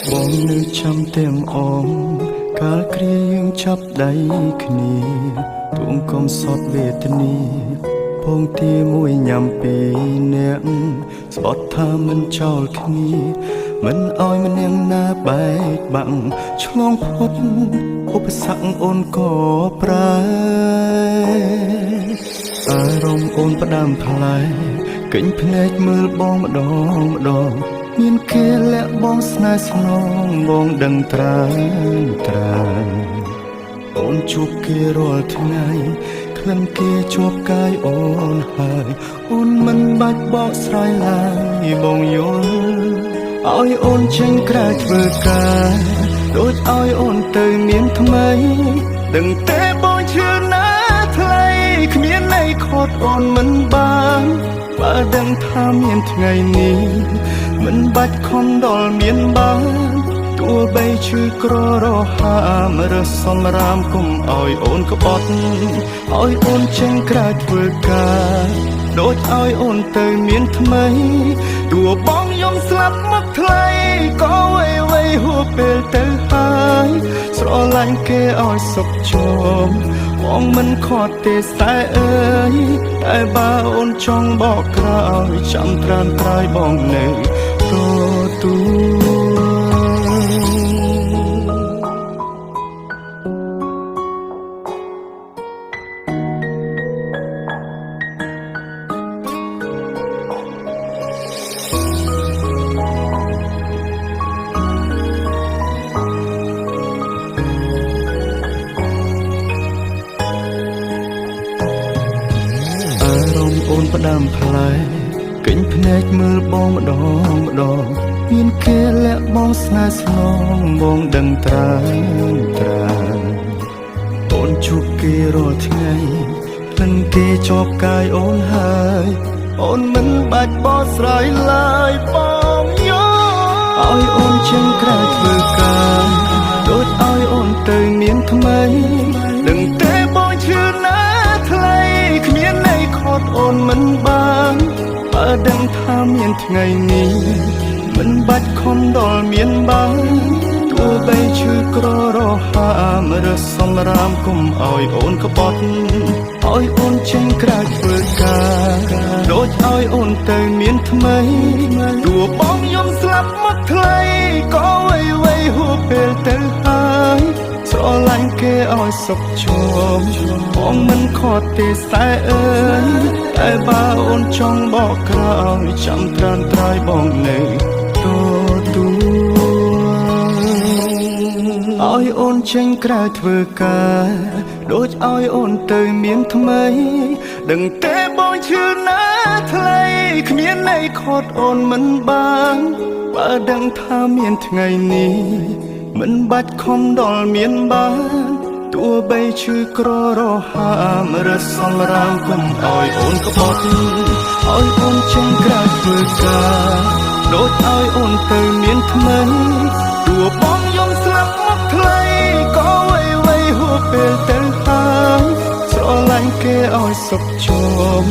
បងនៅចាំទាំងអងកាលគ្រាយើងចាប់ដៃគ្នាទួងកំសត់វេទនាពងទាមួយញ៉ាំពីអ្នកស្បត់ថាមិនចោលគ្នាមិនអោយម្នាក់ណាបែកបាក់ឆ្លងផុតឧបសគ្គអូនក៏ប្រើអារម្មណ៍អូនផ្ដាំផ្លែកិញភ្នែកមើលបងម្ដងម្ដងមានគេលាក់បងស្នេហ៍ស្នងបងដឹងត្រាអូនជួបគេរាល់ថ្ងៃក្លិនគេជាប់កាយអូនហើយអូនមិនបាច់បកស្រាយឡើយបងយល់ឲ្យអូនចេញក្រៅធ្វើការដូចឲ្យអូនទៅមានថ្មីដឹងទេបងជឿណាថ្លៃគ្មានន័យខត់អូនមិនបានបើដឹងថាមានថ្ងៃនេះមិនបាច់ខំដល់មានបានទោះបីឈឺក្ររហាមរើសសំរាមគុំឲ្យអូនក្បត់ឲ្យអូនចេញក្រៅធ្វើការដូចឲ្យអូនទៅមានថ្មីទោះបងយំស្លាប់មកថ្លៃក៏វៃហួសពេលទៅហើយស្រឡាញ់គេឲ្យសុខជុំបងមិនខត់ទេស្តែអើយតែបើអូនចង់បកក្រោយចាំត្រានត្រាយបងនៅទទួលអូនផ្ដាំផ្លែកិញភ្នែកមើលបងម្ដងមានគេលាក់បងស្នេហ៍ស្នងបងដឹងត្រាអូនជួបគេរាល់ថ្ងៃក្លិនគេជាប់កាយអូនហើយអូនមិនបាច់បកស្រាយឡើយបងយល់ឲ្យអូនចេញក្រៅធ្វើការដូចឲ្យអូនទៅមានថ្មីដឹងទេបងជឿណាថ្លៃគ្មានន័យខត់អូនមិនបានបើដឹងថាមានថ្ងៃនេះមិនបាច់ខំដល់មានបានទោះបីឈឺក្ររហាមរើសសំរាមគុំឲ្យអូនក្បត់ឲ្យអូនចេញក្រៅធ្វើការដូចឲ្យអូនទៅមានថ្មីទោះបងយំស្លាប់មកថ្លៃក៏វៃហួសពេលទៅហើយស្រឡាញ់គេឲ្យសុខជុំបងមិនខត់ទេស្តែអើយតែបើអូនចង់បកក្រោយចាំត្រានត្រាយបងនៅទទួលឲ្យអូនចេញក្រៅធ្វើការដូចឲ្យអូនទៅមានថ្មីដឹងទេបងជឿណាថ្លៃគ្មានន័យខត់អូនមិនបានបើដឹងថាមានថ្ងៃនេះមិនបាច់ខំដល់មានបានទោះបីឈឺក្ររហាមរើសសំរាមគុំឲ្យអូនក្បត់ឲ្យអូនចេញក្រៅធ្វើការដូចឲ្យអូនទៅមានថ្មីទោះបងយំស្លាប់មកថ្លៃក៏វៃហួសពេលទៅហើយស្រឡាញ់គេឲ្យសុខជុំ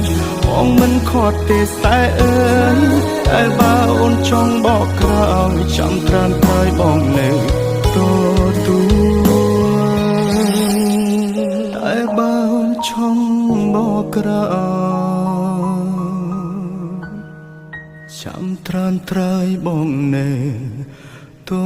បងមិនខត់ទេស្តែអើយតែបើអូនចង់បកក្រោយចាំត្រានត្រាយបងនៅតែបើអូនចង់បកក្រោយចាំត្រានត្រាយបងនៅទូ